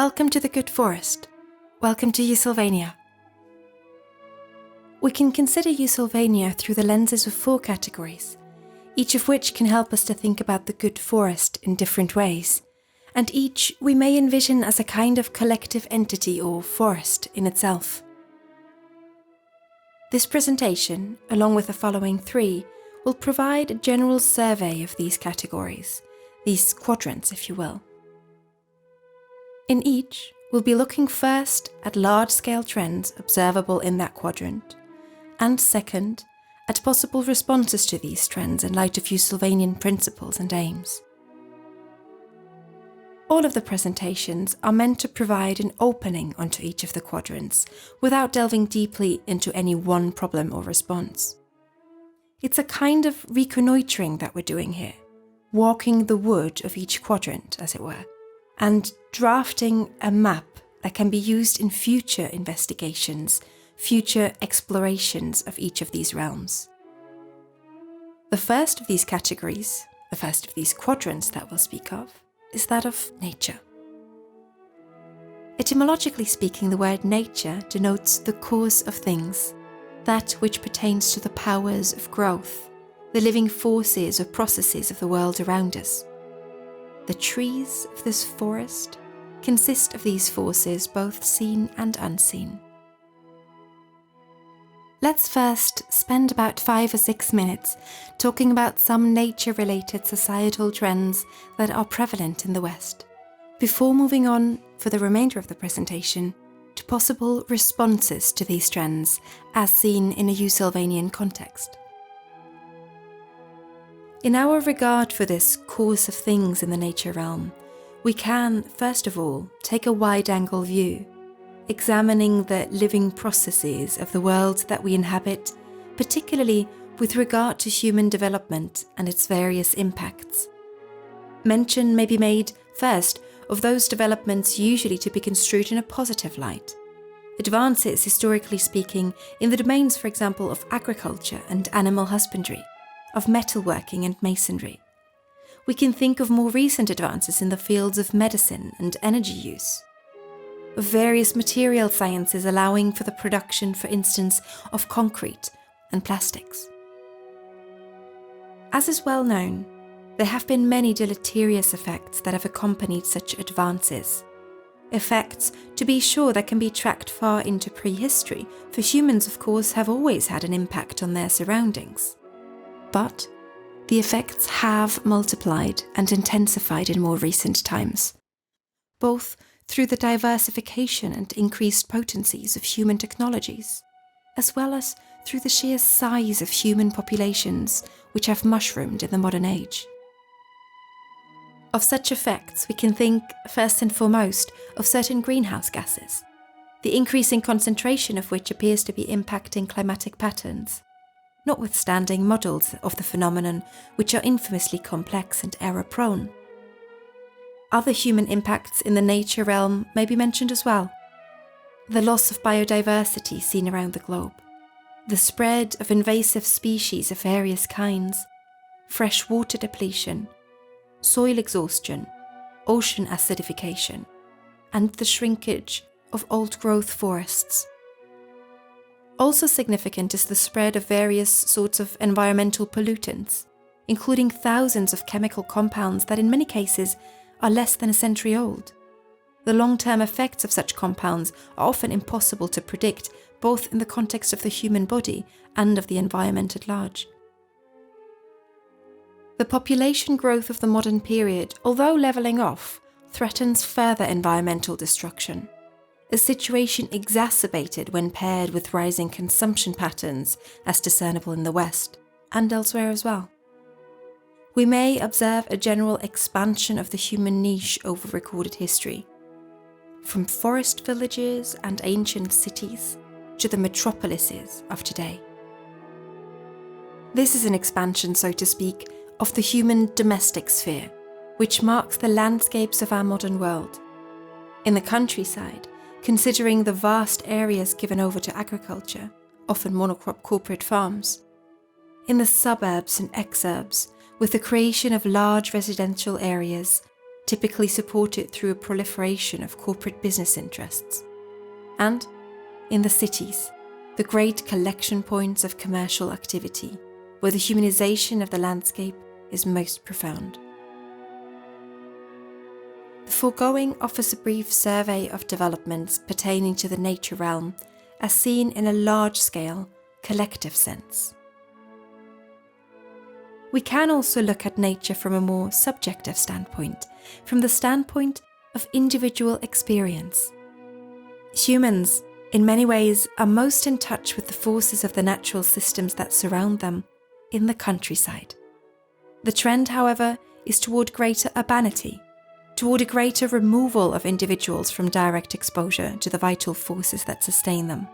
Welcome to the Good Forest. Welcome to Eusylvania. We can consider Eusylvania through the lenses of 4 categories, each of which can help us to think about the good forest in different ways, and each we may envision as a kind of collective entity or forest in itself. This presentation, along with the following 3, will provide a general survey of these categories, these quadrants if you will. In each, we'll be looking first at large-scale trends observable in that quadrant, and second, at possible responses to these trends in light of Eusylvanian principles and aims. All of the presentations are meant to provide an opening onto each of the quadrants without delving deeply into any one problem or response. It's a kind of reconnoitering that we're doing here, walking the wood of each quadrant, as it were, and drafting a map that can be used in future investigations, future explorations of each of these realms. The first of these categories, the first of these quadrants that we'll speak of, is that of nature. Etymologically speaking, the word nature denotes the cause of things, that which pertains to the powers of growth, the living forces or processes of the world around us. The trees of this forest consist of these forces, both seen and unseen. Let's first spend about 5 or 6 minutes talking about some nature-related societal trends that are prevalent in the West, before moving on, for the remainder of the presentation, to possible responses to these trends as seen in a Eusylvanian context. In our regard for this course of things in the nature realm, we can, first of all, take a wide-angle view, examining the living processes of the world that we inhabit, particularly with regard to human development and its various impacts. Mention may be made, first, of those developments usually to be construed in a positive light. Advances, historically speaking, in the domains, for example, of agriculture and animal husbandry, of metalworking and masonry. We can think of more recent advances in the fields of medicine and energy use, of various material sciences allowing for the production, for instance, of concrete and plastics. As is well known, there have been many deleterious effects that have accompanied such advances. Effects, to be sure, that can be tracked far into prehistory, for humans, of course, have always had an impact on their surroundings. But the effects have multiplied and intensified in more recent times, both through the diversification and increased potencies of human technologies, as well as through the sheer size of human populations which have mushroomed in the modern age. Of such effects, we can think, first and foremost, of certain greenhouse gases, the increasing concentration of which appears to be impacting climatic patterns, notwithstanding models of the phenomenon which are infamously complex and error-prone. Other human impacts in the nature realm may be mentioned as well. The loss of biodiversity seen around the globe, the spread of invasive species of various kinds, fresh water depletion, soil exhaustion, ocean acidification, and the shrinkage of old-growth forests. Also significant is the spread of various sorts of environmental pollutants, including thousands of chemical compounds that in many cases are less than a century old. The long-term effects of such compounds are often impossible to predict, both in the context of the human body and of the environment at large. The population growth of the modern period, although levelling off, threatens further environmental destruction, a situation exacerbated when paired with rising consumption patterns as discernible in the West, and elsewhere as well. We may observe a general expansion of the human niche over recorded history, from forest villages and ancient cities to the metropolises of today. This is an expansion, so to speak, of the human domestic sphere, which marks the landscapes of our modern world. In the countryside, considering the vast areas given over to agriculture, often monocrop corporate farms. In the suburbs and exurbs, with the creation of large residential areas, typically supported through a proliferation of corporate business interests. And, in the cities, the great collection points of commercial activity, where the humanization of the landscape is most profound. The foregoing offers a brief survey of developments pertaining to the nature realm as seen in a large-scale, collective sense. We can also look at nature from a more subjective standpoint, from the standpoint of individual experience. Humans, in many ways, are most in touch with the forces of the natural systems that surround them in the countryside. The trend, however, is toward greater urbanity, toward a greater removal of individuals from direct exposure to the vital forces that sustain them.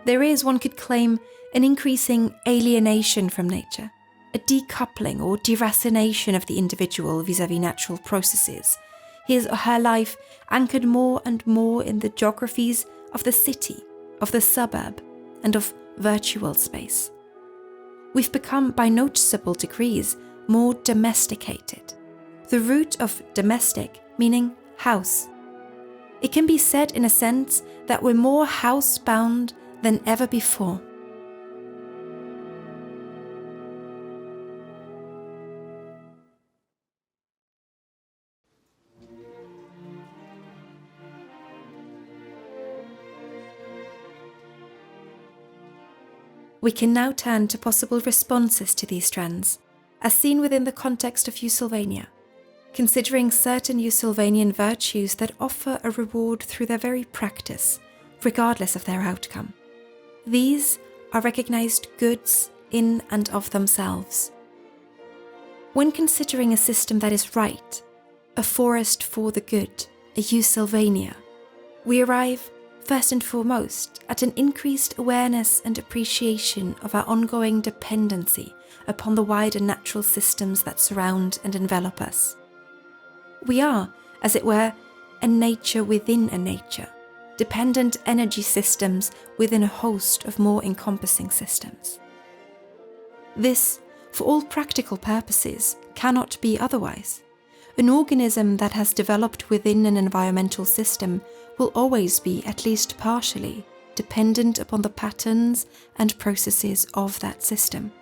There is, one could claim, an increasing alienation from nature, a decoupling or deracination of the individual vis-à-vis natural processes, his or her life anchored more and more in the geographies of the city, of the suburb, and of virtual space. We've become, by noticeable degrees, more domesticated. The root of domestic meaning house. It can be said in a sense that we're more housebound than ever before. We can now turn to possible responses to these trends, as seen within the context of Eusylvania, considering certain Eusylvanian virtues that offer a reward through their very practice, regardless of their outcome. These are recognized goods in and of themselves. When considering a system that is right, a forest for the good, a Eusylvania, we arrive, first and foremost, at an increased awareness and appreciation of our ongoing dependency upon the wider natural systems that surround and envelop us. We are, as it were, a nature within a nature, dependent energy systems within a host of more encompassing systems. This, for all practical purposes, cannot be otherwise. An organism that has developed within an environmental system will always be, at least partially, dependent upon the patterns and processes of that system.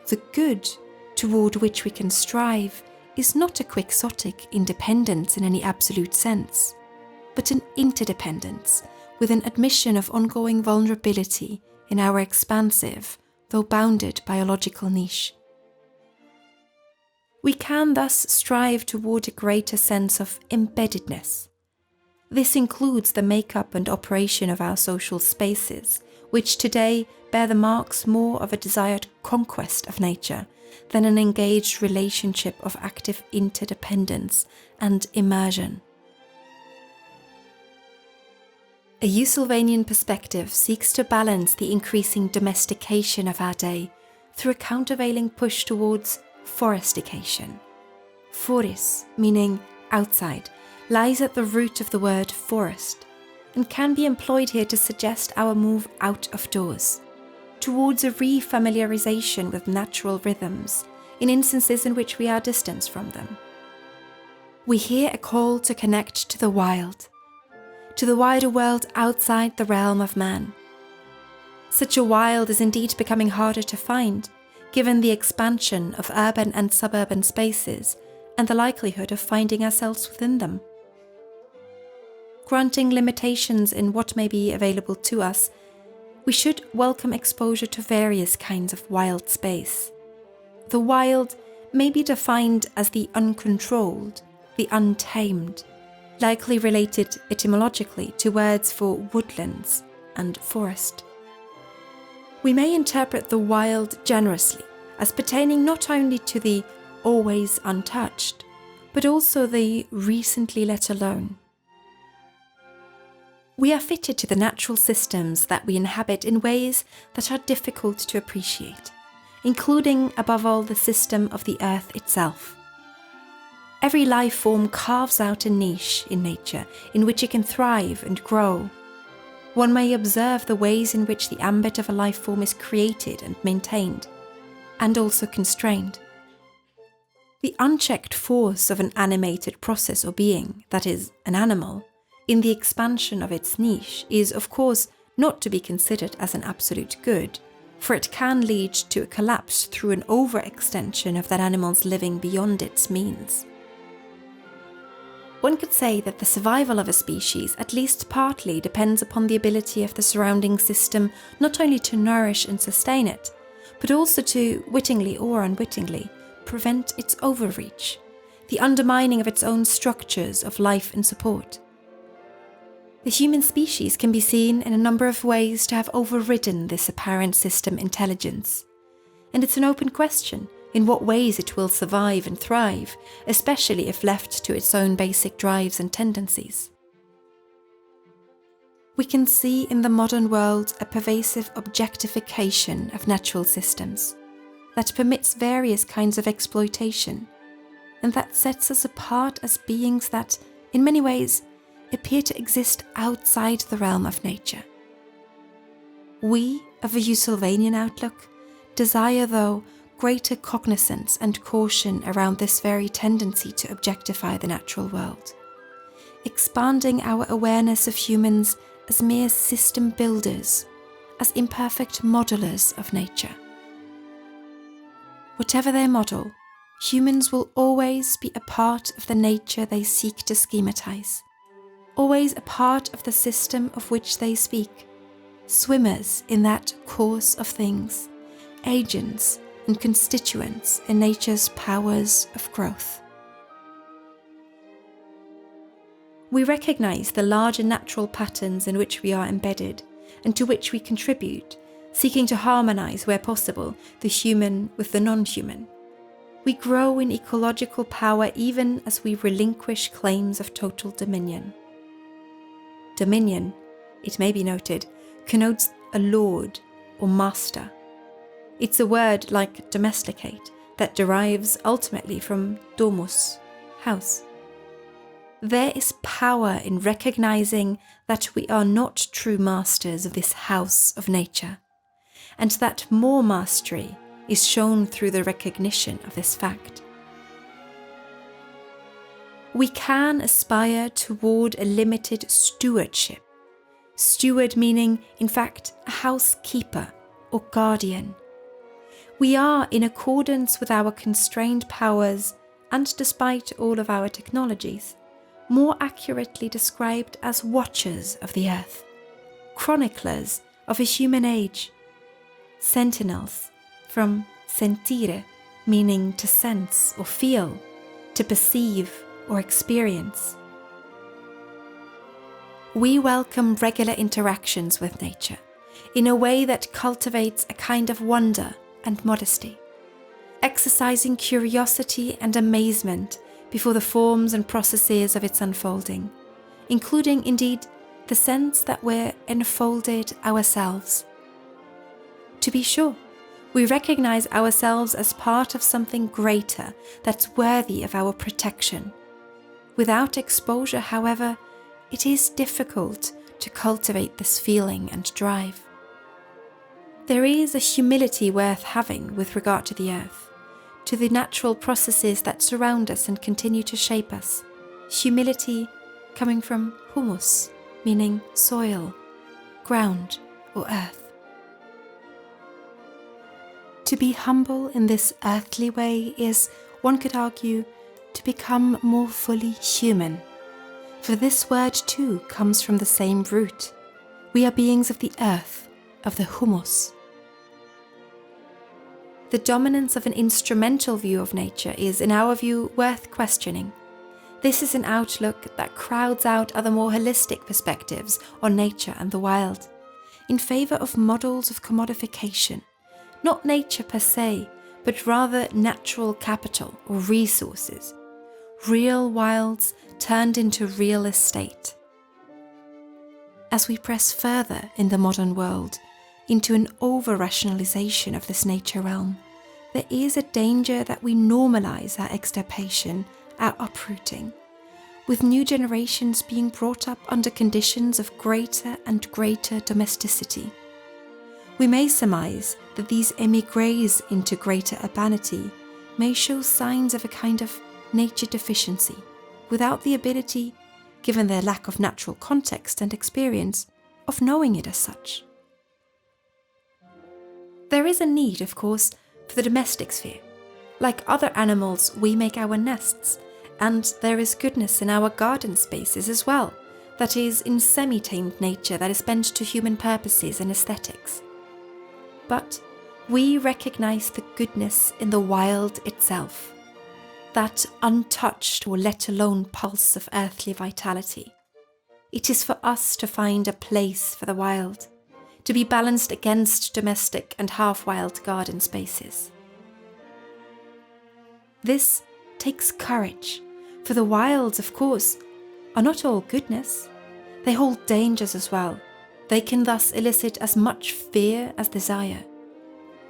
The good toward which we can strive is not a quixotic independence in any absolute sense, but an interdependence with an admission of ongoing vulnerability in our expansive, though bounded biological niche. We can thus strive toward a greater sense of embeddedness. This includes the makeup and operation of our social spaces, which today bear the marks more of a desired conquest of nature than an engaged relationship of active interdependence and immersion. A Eusylvanian perspective seeks to balance the increasing domestication of our day through a countervailing push towards forestication. Foris, meaning outside, lies at the root of the word forest, and can be employed here to suggest our move out of doors, towards a re-familiarization with natural rhythms in instances in which we are distanced from them. We hear a call to connect to the wider world outside the realm of man. Such a wild is indeed becoming harder to find, given the expansion of urban and suburban spaces and the likelihood of finding ourselves within them. Granting limitations in what may be available to us, we should welcome exposure to various kinds of wild space. The wild may be defined as the uncontrolled, the untamed, likely related etymologically to words for woodlands and forest. We may interpret the wild generously as pertaining not only to the always untouched, but also the recently let alone. We are fitted to the natural systems that we inhabit in ways that are difficult to appreciate, including, above all, the system of the earth itself. Every life form carves out a niche in nature in which it can thrive and grow. One may observe the ways in which the ambit of a life form is created and maintained, and also constrained. The unchecked force of an animated process or being, that is, an animal, in the expansion of its niche is, of course, not to be considered as an absolute good, for it can lead to a collapse through an overextension of that animal's living beyond its means. One could say that the survival of a species at least partly depends upon the ability of the surrounding system not only to nourish and sustain it, but also to, wittingly or unwittingly, prevent its overreach, the undermining of its own structures of life and support. The human species can be seen in a number of ways to have overridden this apparent system intelligence, and it's an open question in what ways it will survive and thrive, especially if left to its own basic drives and tendencies. We can see in the modern world a pervasive objectification of natural systems that permits various kinds of exploitation, and that sets us apart as beings that, in many ways, appear to exist outside the realm of nature. We, of a Eusylvanian outlook, desire, though, greater cognizance and caution around this very tendency to objectify the natural world, expanding our awareness of humans as mere system builders, as imperfect modelers of nature. Whatever their model, humans will always be a part of the nature they seek to schematize, always a part of the system of which they speak, swimmers in that course of things, agents and constituents in nature's powers of growth. We recognize the larger natural patterns in which we are embedded and to which we contribute, seeking to harmonize where possible the human with the non-human. We grow in ecological power even as we relinquish claims of total dominion. Dominion, it may be noted, connotes a lord or master. It's a word like domesticate that derives ultimately from domus, house. There is power in recognizing that we are not true masters of this house of nature, and that more mastery is shown through the recognition of this fact. We can aspire toward a limited stewardship. Steward meaning, in fact, a housekeeper or guardian. We are, in accordance with our constrained powers and despite all of our technologies, more accurately described as watchers of the earth, chroniclers of a human age, sentinels, from sentire, meaning to sense or feel, to perceive or experience. We welcome regular interactions with nature in a way that cultivates a kind of wonder and modesty, exercising curiosity and amazement before the forms and processes of its unfolding, including indeed the sense that we're enfolded ourselves. To be sure, we recognize ourselves as part of something greater that's worthy of our protection. Without exposure, however, it is difficult to cultivate this feeling and drive. There is a humility worth having with regard to the earth, to the natural processes that surround us and continue to shape us. Humility coming from humus, meaning soil, ground, or earth. To be humble in this earthly way is, one could argue, to become more fully human. For this word too comes from the same root. We are beings of the earth, of the humus. The dominance of an instrumental view of nature is, in our view, worth questioning. This is an outlook that crowds out other more holistic perspectives on nature and the wild, in favour of models of commodification, not nature per se, but rather natural capital or resources, real wilds turned into real estate. As we press further in the modern world into an over-rationalization of this nature realm, there is a danger that we normalize our extirpation, our uprooting, with new generations being brought up under conditions of greater and greater domesticity. We may surmise that these emigres into greater urbanity may show signs of a kind of nature deficiency, without the ability, given their lack of natural context and experience, of knowing it as such. There is a need, of course, for the domestic sphere. Like other animals, we make our nests, and there is goodness in our garden spaces as well, that is, in semi-tamed nature that is bent to human purposes and aesthetics. But we recognize the goodness in the wild itself, that untouched or let alone pulse of earthly vitality. It is for us to find a place for the wild, to be balanced against domestic and half-wild garden spaces. This takes courage, for the wilds, of course, are not all goodness. They hold dangers as well. They can thus elicit as much fear as desire.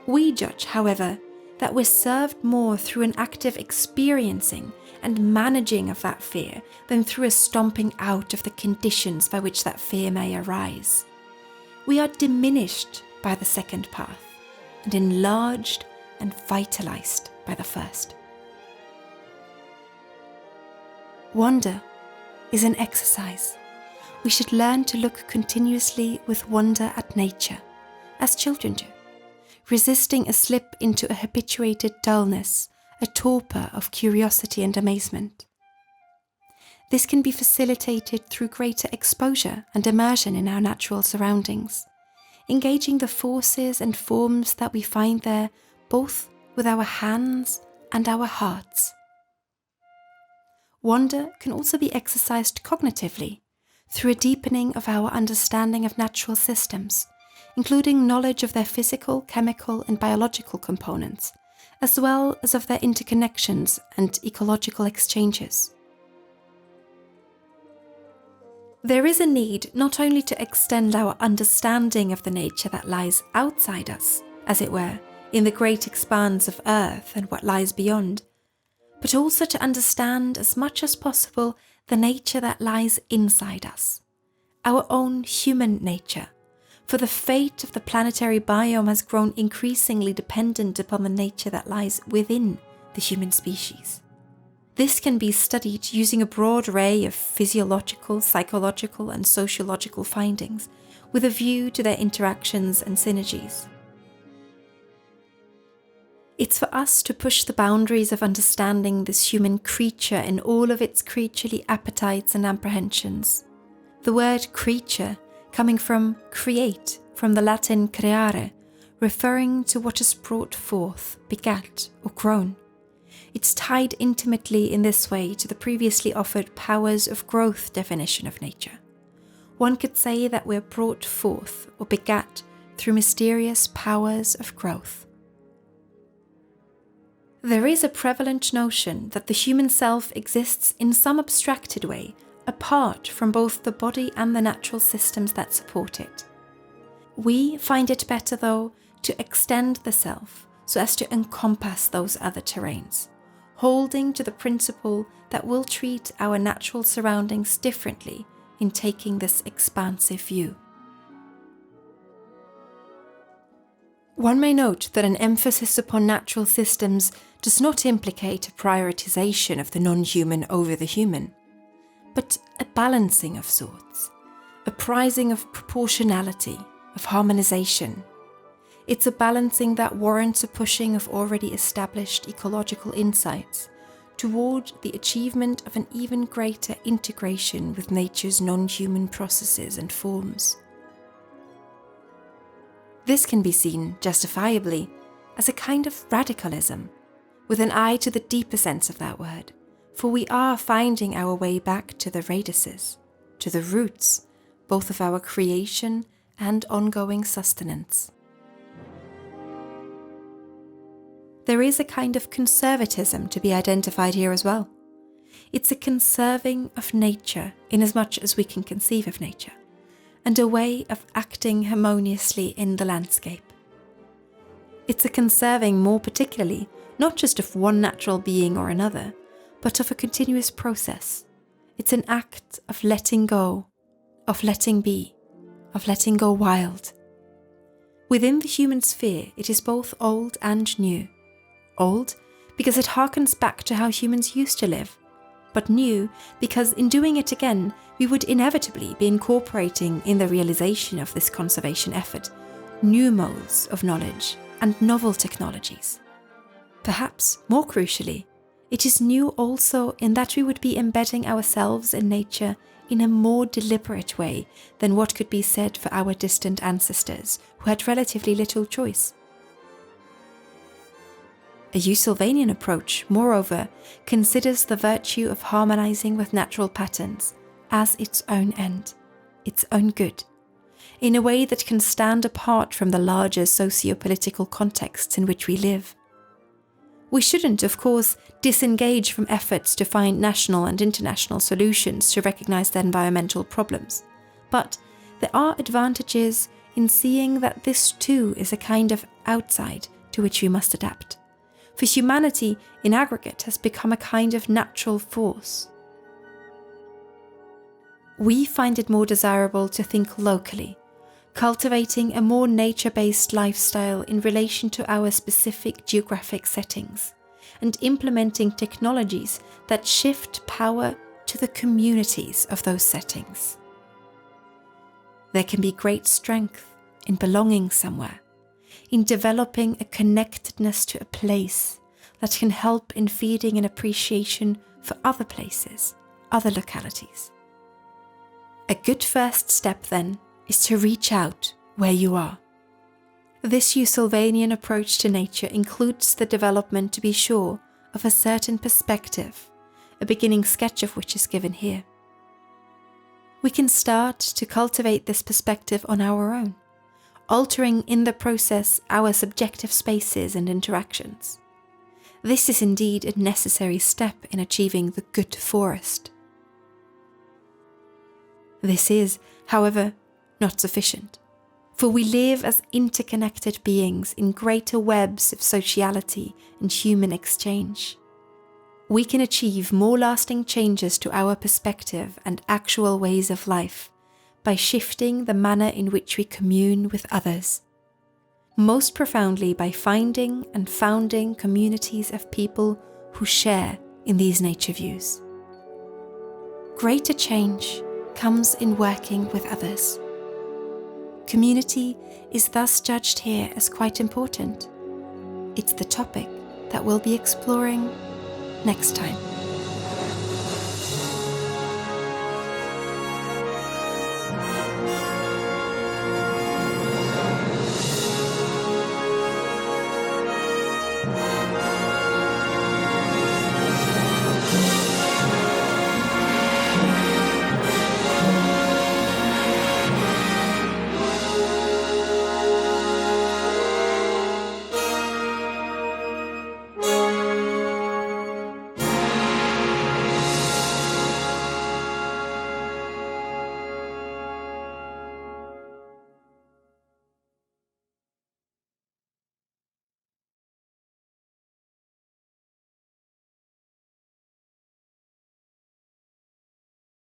We judge, however, that we're served more through an active experiencing and managing of that fear than through a stomping out of the conditions by which that fear may arise. We are diminished by the second path and enlarged and vitalized by the first. Wonder is an exercise. We should learn to look continuously with wonder at nature, as children do, resisting a slip into a habituated dullness, a torpor of curiosity and amazement. This can be facilitated through greater exposure and immersion in our natural surroundings, engaging the forces and forms that we find there both with our hands and our hearts. Wonder can also be exercised cognitively through a deepening of our understanding of natural systems, including knowledge of their physical, chemical, and biological components, as well as of their interconnections and ecological exchanges. There is a need not only to extend our understanding of the nature that lies outside us, as it were, in the great expanse of earth and what lies beyond, but also to understand as much as possible the nature that lies inside us, our own human nature, for the fate of the planetary biome has grown increasingly dependent upon the nature that lies within the human species. This can be studied using a broad array of physiological, psychological, and sociological findings, with a view to their interactions and synergies. It's for us to push the boundaries of understanding this human creature in all of its creaturely appetites and apprehensions. The word creature coming from create, from the Latin creare, referring to what is brought forth, begat, or grown. It's tied intimately in this way to the previously offered powers of growth definition of nature. One could say that we're brought forth or begat through mysterious powers of growth. There is a prevalent notion that the human self exists in some abstracted way apart from both the body and the natural systems that support it. We find it better, though, to extend the self so as to encompass those other terrains, holding to the principle that we'll treat our natural surroundings differently in taking this expansive view. One may note that an emphasis upon natural systems does not implicate a prioritization of the non-human over the human, but a balancing of sorts, a prizing of proportionality, of harmonization. It's a balancing that warrants a pushing of already established ecological insights toward the achievement of an even greater integration with nature's non-human processes and forms. This can be seen, justifiably, as a kind of radicalism, with an eye to the deeper sense of that word, for we are finding our way back to the radices, to the roots, both of our creation and ongoing sustenance. There is a kind of conservatism to be identified here as well. It's a conserving of nature inasmuch as we can conceive of nature, and a way of acting harmoniously in the landscape. It's a conserving more particularly, not just of one natural being or another, but of a continuous process. It's an act of letting go, of letting be, of letting go wild. Within the human sphere, it is both old and new. Old, because it harkens back to how humans used to live, but new because in doing it again, we would inevitably be incorporating in the realization of this conservation effort new modes of knowledge and novel technologies. Perhaps more crucially, it is new also in that we would be embedding ourselves in nature in a more deliberate way than what could be said for our distant ancestors who had relatively little choice. A Eusylvanian approach, moreover, considers the virtue of harmonizing with natural patterns as its own end, its own good, in a way that can stand apart from the larger socio-political contexts in which we live. We shouldn't, of course, disengage from efforts to find national and international solutions to recognize the environmental problems, but there are advantages in seeing that this too is a kind of outside to which we must adapt. For humanity in aggregate has become a kind of natural force. We find it more desirable to think locally, cultivating a more nature-based lifestyle in relation to our specific geographic settings, and implementing technologies that shift power to the communities of those settings. There can be great strength in belonging somewhere, in developing a connectedness to a place that can help in feeding an appreciation for other places, other localities. A good first step, then, is to reach out where you are. This Eusylvanian approach to nature includes the development, to be sure, of a certain perspective, a beginning sketch of which is given here. We can start to cultivate this perspective on our own, altering in the process our subjective spaces and interactions. This is indeed a necessary step in achieving the good forest. This is, however, not sufficient, for we live as interconnected beings in greater webs of sociality and human exchange. We can achieve more lasting changes to our perspective and actual ways of life by shifting the manner in which we commune with others, most profoundly by finding and founding communities of people who share in these nature views. Greater change comes in working with others. Community is thus judged here as quite important. It's the topic that we'll be exploring next time.